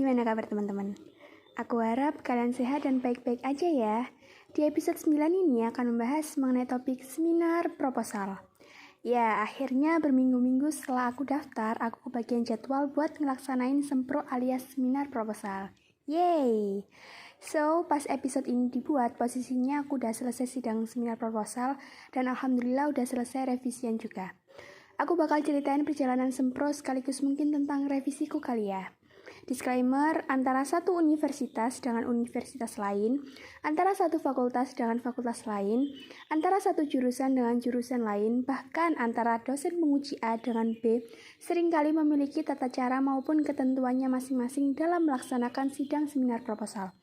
Gimana kabar teman-teman? Aku harap kalian sehat dan baik-baik aja ya. Di episode 9 ini akan membahas mengenai topik seminar proposal. Ya, akhirnya berminggu-minggu setelah aku daftar, aku kebagian jadwal buat ngelaksanain sempro alias seminar proposal. Yeay! So, pas episode ini dibuat, posisinya aku udah selesai sidang seminar proposal dan alhamdulillah udah selesai revisian juga. Aku bakal ceritain perjalanan sempro sekaligus mungkin tentang revisiku kali ya. Disclaimer, antara satu universitas dengan universitas lain, antara satu fakultas dengan fakultas lain, antara satu jurusan dengan jurusan lain, bahkan antara dosen penguji A dengan B, seringkali memiliki tata cara maupun ketentuannya masing-masing dalam melaksanakan sidang seminar proposal.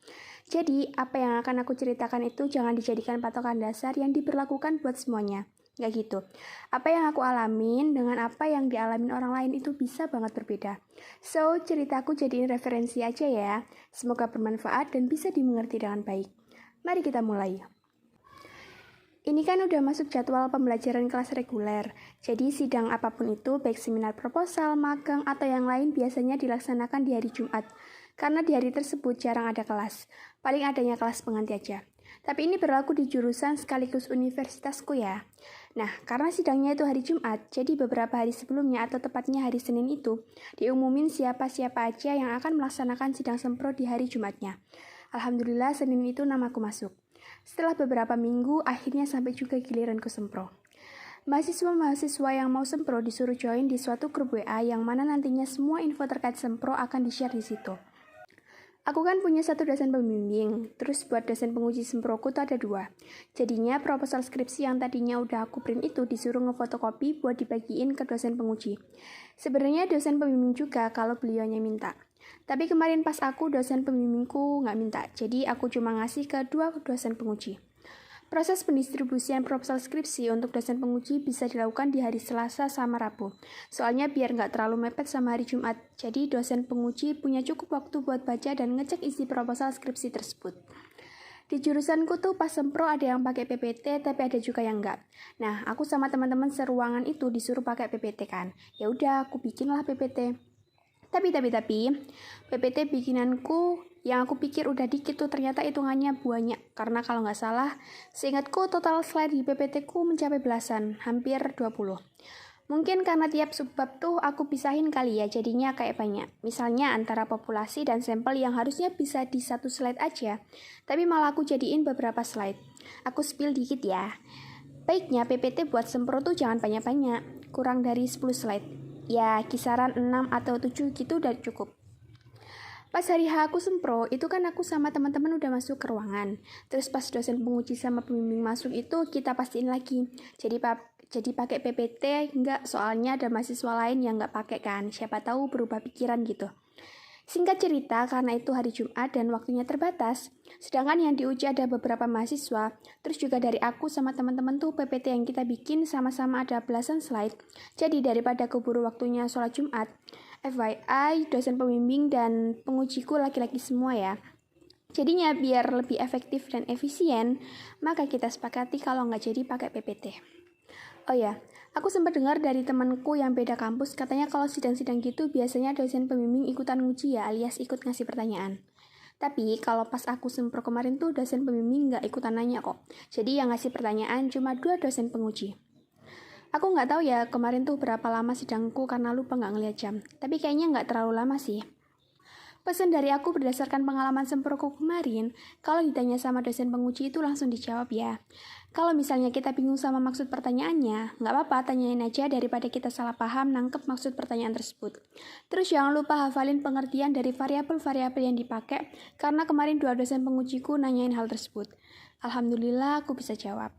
Jadi, apa yang akan aku ceritakan itu jangan dijadikan patokan dasar yang diberlakukan buat semuanya. Nggak gitu. Apa yang aku alamin dengan apa yang dialamin orang lain itu bisa banget berbeda. So, ceritaku jadiin referensi aja ya. Semoga bermanfaat dan bisa dimengerti dengan baik. Mari kita mulai. Ini kan udah masuk jadwal pembelajaran kelas reguler. Jadi sidang apapun itu, baik seminar proposal, magang, atau yang lain biasanya dilaksanakan di hari Jumat. Karena di hari tersebut jarang ada kelas. Paling adanya kelas pengganti aja. Tapi ini berlaku di jurusan sekaligus universitasku ya. Nah, karena sidangnya itu hari Jumat, jadi beberapa hari sebelumnya atau tepatnya hari Senin itu, diumumin siapa-siapa aja yang akan melaksanakan sidang sempro di hari Jumatnya. Alhamdulillah Senin itu namaku masuk. Setelah beberapa minggu, akhirnya sampai juga giliranku sempro. Mahasiswa-mahasiswa yang mau sempro disuruh join di suatu grup WA yang mana nantinya semua info terkait sempro akan di-share di situ. Aku kan punya satu dosen pembimbing, terus buat dosen penguji semproku tuh ada 2. Jadinya proposal skripsi yang tadinya udah aku print itu disuruh ngefotokopi buat dibagiin ke dosen penguji. Sebenarnya dosen pembimbing juga kalau beliaunya minta. Tapi kemarin pas aku dosen pembimbingku nggak minta, jadi aku cuma ngasih ke 2 dosen penguji. Proses pendistribusian proposal skripsi untuk dosen penguji bisa dilakukan di hari Selasa sama Rabu. Soalnya biar nggak terlalu mepet sama hari Jumat, jadi dosen penguji punya cukup waktu buat baca dan ngecek isi proposal skripsi tersebut. Di jurusanku tuh pas sempro ada yang pakai PPT, tapi ada juga yang enggak. Nah, aku sama teman-teman seruangan itu disuruh pakai PPT kan. Ya udah, aku bikinlah PPT. Tapi, PPT bikinanku yang aku pikir udah dikit tuh ternyata hitungannya banyak. Karena kalau nggak salah, seingatku total slide di PPT ku mencapai belasan, hampir 20. Mungkin karena tiap subbab tuh aku pisahin kali ya, jadinya kayak banyak. Misalnya antara populasi dan sampel yang harusnya bisa di satu slide aja, tapi malah aku jadiin beberapa slide. Aku spill dikit ya. Baiknya PPT buat sempro tuh jangan banyak-banyak, kurang dari 10 slide. Ya, kisaran 6 atau 7 gitu udah cukup. Pas hari H aku sempro, itu kan aku sama teman-teman udah masuk ke ruangan. Terus pas dosen penguji sama pembimbing masuk itu kita pastiin lagi. Jadi pakai PPT enggak, soalnya ada mahasiswa lain yang enggak pakai kan. Siapa tahu berubah pikiran gitu. Singkat cerita, karena itu hari Jumat dan waktunya terbatas, sedangkan yang diuji ada beberapa mahasiswa, terus juga dari aku sama teman-teman tuh PPT yang kita bikin sama-sama ada belasan slide. Jadi daripada keburu waktunya sholat Jumat, FYI, dosen pembimbing dan pengujiku laki-laki semua ya. Jadinya biar lebih efektif dan efisien, maka kita sepakati kalau nggak jadi pakai PPT. Oh ya, aku sempat dengar dari temanku yang beda kampus, katanya kalau sidang-sidang gitu biasanya dosen pembimbing ikutan nguji ya, alias ikut ngasih pertanyaan. Tapi kalau pas aku sempro kemarin tuh dosen pembimbing nggak ikutan nanya kok. Jadi yang ngasih pertanyaan cuma 2 dosen penguji. Aku nggak tahu ya kemarin tuh berapa lama sidangku karena lupa nggak ngeliat jam. Tapi kayaknya nggak terlalu lama sih. Pesan dari aku berdasarkan pengalaman semproku kemarin, kalau ditanya sama dosen penguji itu langsung dijawab ya. Kalau misalnya kita bingung sama maksud pertanyaannya, nggak apa-apa, tanyain aja daripada kita salah paham nangkep maksud pertanyaan tersebut. Terus jangan lupa hafalin pengertian dari variabel-variabel yang dipakai, karena kemarin 2 dosen pengujiku nanyain hal tersebut. Alhamdulillah aku bisa jawab.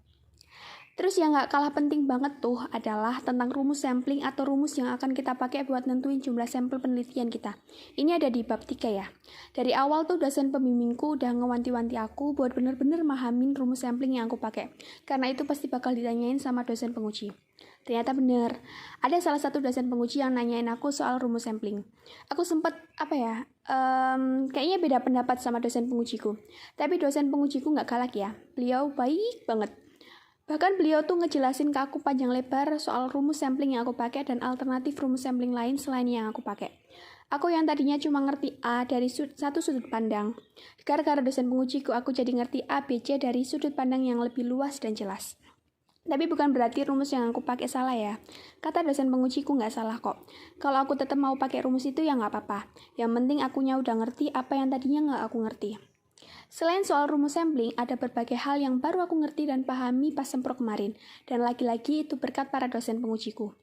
Terus yang nggak kalah penting banget tuh adalah tentang rumus sampling atau rumus yang akan kita pakai buat nentuin jumlah sampel penelitian kita. Ini ada di bab 3 ya. Dari awal tuh dosen pembimbingku udah ngewanti-wanti aku buat bener-bener mahamin rumus sampling yang aku pakai. Karena itu pasti bakal ditanyain sama dosen penguji. Ternyata bener, ada salah satu dosen penguji yang nanyain aku soal rumus sampling. Aku sempet, kayaknya beda pendapat sama dosen pengujiku. Tapi dosen pengujiku nggak galak ya, beliau baik banget. Bahkan beliau tuh ngejelasin ke aku panjang lebar soal rumus sampling yang aku pakai dan alternatif rumus sampling lain selain yang aku pakai. Aku yang tadinya cuma ngerti A dari satu sudut pandang. Gara-gara dosen pengujiku, aku jadi ngerti A, B, C dari sudut pandang yang lebih luas dan jelas. Tapi bukan berarti rumus yang aku pakai salah ya. Kata dosen pengujiku nggak salah kok. Kalau aku tetap mau pakai rumus itu ya nggak apa-apa. Yang penting akunya udah ngerti apa yang tadinya nggak aku ngerti. Selain soal rumus sampling, ada berbagai hal yang baru aku ngerti dan pahami pas sempro kemarin. Dan lagi-lagi itu berkat para dosen pengujiku.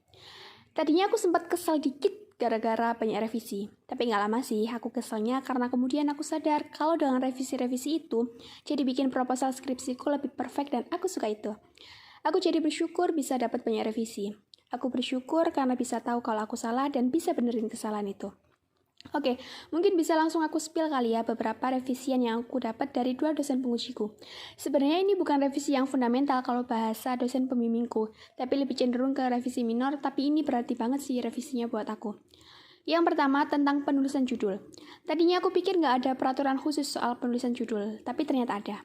Tadinya aku sempat kesal dikit gara-gara banyak revisi. Tapi nggak lama sih, aku keselnya karena kemudian aku sadar kalau dengan revisi-revisi itu, jadi bikin proposal skripsiku lebih perfect dan aku suka itu. Aku jadi bersyukur bisa dapat banyak revisi. Aku bersyukur karena bisa tahu kalau aku salah dan bisa benerin kesalahan itu. Oke, mungkin bisa langsung aku spill kali ya beberapa revisian yang aku dapat dari dua dosen pengujiku. Sebenarnya ini bukan revisi yang fundamental kalau bahasa dosen pembimbingku, tapi lebih cenderung ke revisi minor, tapi ini berarti banget sih revisinya buat aku. Yang pertama tentang penulisan judul. Tadinya aku pikir nggak ada peraturan khusus soal penulisan judul, tapi ternyata ada.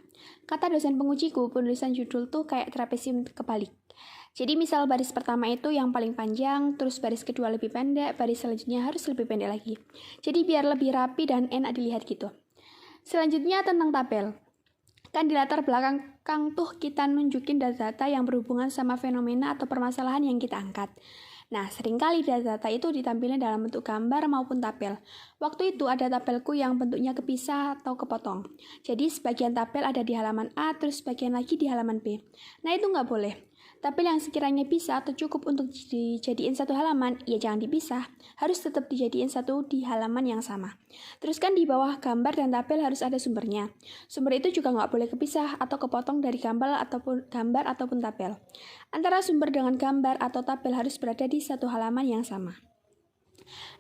Kata dosen pengujiku, penulisan judul tuh kayak trapesium kebalik. Jadi misal baris pertama itu yang paling panjang, terus baris kedua lebih pendek, baris selanjutnya harus lebih pendek lagi. Jadi biar lebih rapi dan enak dilihat gitu. Selanjutnya tentang tabel. Kan di latar belakang tuh kita nunjukin data-data yang berhubungan sama fenomena atau permasalahan yang kita angkat. Nah, seringkali data-data itu ditampilkan dalam bentuk gambar maupun tabel. Waktu itu ada tabelku yang bentuknya kepisah atau kepotong. Jadi sebagian tabel ada di halaman A, terus sebagian lagi di halaman B. Nah, itu nggak boleh. Tabel yang sekiranya bisa atau cukup untuk dijadiin satu halaman, ya jangan dipisah. Harus tetap dijadiin satu di halaman yang sama. Terus kan di bawah gambar dan tabel harus ada sumbernya. Sumber itu juga nggak boleh kepisah atau kepotong dari gambar ataupun tabel. Antara sumber dengan gambar atau tabel harus berada di satu halaman yang sama.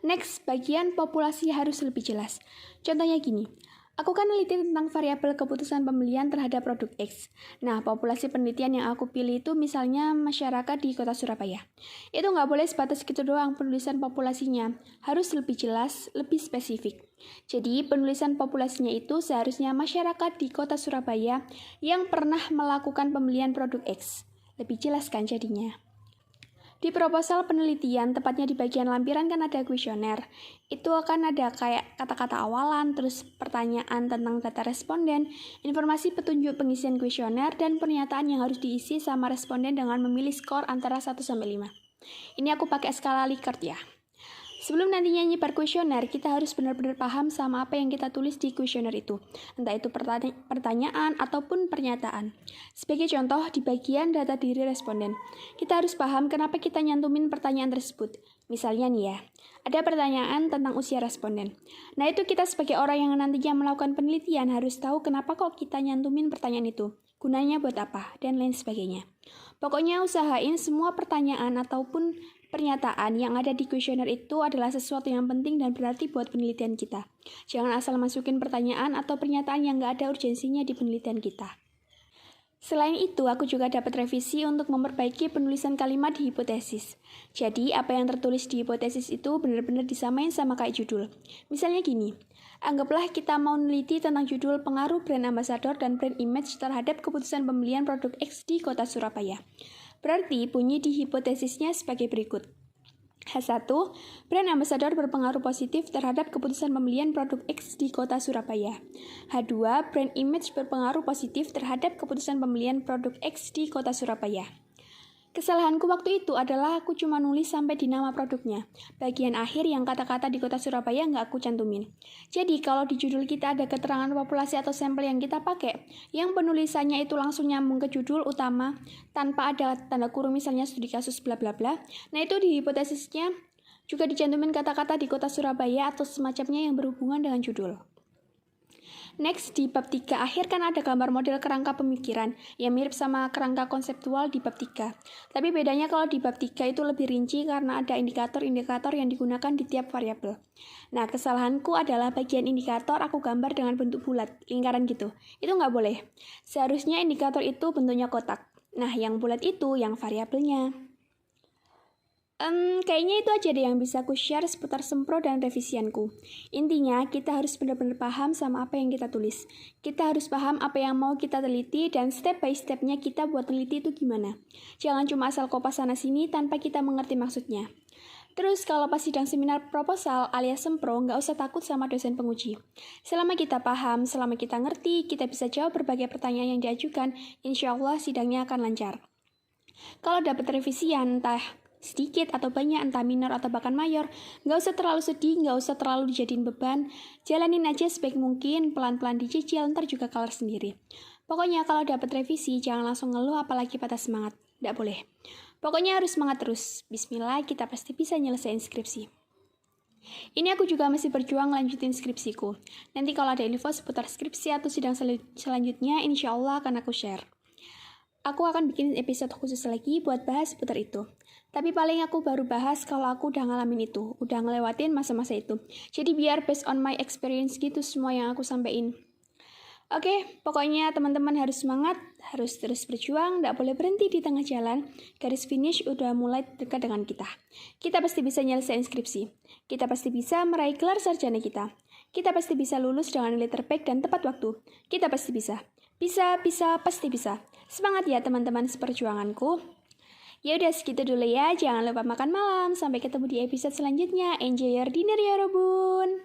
Next, bagian populasi harus lebih jelas. Contohnya gini. Aku kan neliti tentang variabel keputusan pembelian terhadap produk X. Nah, populasi penelitian yang aku pilih itu misalnya masyarakat di kota Surabaya. Itu nggak boleh sebatas gitu doang penulisan populasinya. Harus lebih jelas, lebih spesifik. Jadi, penulisan populasinya itu seharusnya masyarakat di kota Surabaya yang pernah melakukan pembelian produk X. Lebih jelas kan jadinya. Di proposal penelitian, tepatnya di bagian lampiran kan ada kuesioner. Itu akan ada kayak kata-kata awalan, terus pertanyaan tentang data responden, informasi petunjuk pengisian kuesioner, dan pernyataan yang harus diisi sama responden dengan memilih skor antara 1-5. Ini aku pakai skala Likert ya. Sebelum nantinya nyebar kuesioner, kita harus benar-benar paham sama apa yang kita tulis di kuesioner itu. Entah itu pertanyaan ataupun pernyataan. Sebagai contoh, di bagian data diri responden, kita harus paham kenapa kita nyantumin pertanyaan tersebut. Misalnya nih ya, ada pertanyaan tentang usia responden. Nah itu kita sebagai orang yang nantinya melakukan penelitian harus tahu kenapa kok kita nyantumin pertanyaan itu. Gunanya buat apa, dan lain sebagainya. Pokoknya usahain semua pertanyaan ataupun pernyataan yang ada di kuesioner itu adalah sesuatu yang penting dan berarti buat penelitian kita. Jangan asal masukin pertanyaan atau pernyataan yang nggak ada urgensinya di penelitian kita. Selain itu, aku juga dapat revisi untuk memperbaiki penulisan kalimat di hipotesis. Jadi, apa yang tertulis di hipotesis itu benar-benar disamain sama kayak judul. Misalnya gini, anggaplah kita mau neliti tentang judul pengaruh brand ambassador dan brand image terhadap keputusan pembelian produk X di kota Surabaya. Berarti bunyi di hipotesisnya sebagai berikut. H1, brand ambassador berpengaruh positif terhadap keputusan pembelian produk X di kota Surabaya. H2, brand image berpengaruh positif terhadap keputusan pembelian produk X di kota Surabaya. Kesalahanku waktu itu adalah aku cuma nulis sampai di nama produknya. Bagian akhir yang kata-kata di kota Surabaya nggak aku cantumin. Jadi kalau di judul kita ada keterangan populasi atau sampel yang kita pakai, yang penulisannya itu langsung nyambung ke judul utama, tanpa ada tanda kurung misalnya studi kasus bla bla bla. Nah itu di hipotesisnya juga dicantumin kata-kata di kota Surabaya atau semacamnya yang berhubungan dengan judul. Next, di bab 3 akhir kan ada gambar model kerangka pemikiran yang mirip sama kerangka konseptual di bab 3. Tapi bedanya kalau di bab 3 itu lebih rinci karena ada indikator-indikator yang digunakan di tiap variabel. Nah, kesalahanku adalah bagian indikator aku gambar dengan bentuk bulat, lingkaran gitu. Itu nggak boleh. Seharusnya indikator itu bentuknya kotak. Nah, yang bulat itu yang variabelnya. Kayaknya itu aja deh yang bisa aku share seputar sempro dan revisianku. Intinya, kita harus benar-benar paham sama apa yang kita tulis. Kita harus paham apa yang mau kita teliti dan step by stepnya kita buat teliti itu gimana. Jangan cuma asal kopas sana-sini tanpa kita mengerti maksudnya. Terus kalau pas sidang seminar proposal alias sempro, nggak usah takut sama dosen penguji. Selama kita paham, selama kita ngerti, kita bisa jawab berbagai pertanyaan yang diajukan, insya Allah sidangnya akan lancar. Kalau dapat revisian, entah sedikit atau banyak, entah minor atau bahkan mayor, nggak usah terlalu sedih, nggak usah terlalu dijadiin beban, jalanin aja sebaik mungkin, pelan-pelan dicicil, ntar juga kelar sendiri. Pokoknya kalau dapat revisi, jangan langsung ngeluh apalagi patah semangat, nggak boleh. Pokoknya harus semangat terus. Bismillah, kita pasti bisa nyelesain skripsi. Ini aku juga masih berjuang lanjutin skripsiku. Nanti kalau ada info seputar skripsi atau sidang selanjutnya, insya Allah akan aku share. Aku akan bikin episode khusus lagi buat bahas seputar itu. Tapi paling aku baru bahas kalau aku udah ngalamin itu, udah ngelewatin masa-masa itu. Jadi biar based on my experience gitu semua yang aku sampein. Oke, pokoknya teman-teman harus semangat, harus terus berjuang, tidak boleh berhenti di tengah jalan. Garis finish udah mulai dekat dengan kita. Kita pasti bisa nyelesain skripsi. Kita pasti bisa meraih gelar sarjana kita. Kita pasti bisa lulus dengan nilai terbaik dan tepat waktu. Kita pasti bisa. Bisa, pasti bisa. Semangat ya teman-teman seperjuanganku. Ya udah segitu dulu ya, jangan lupa makan malam. Sampai ketemu di episode selanjutnya. Enjoy your dinner ya Robun.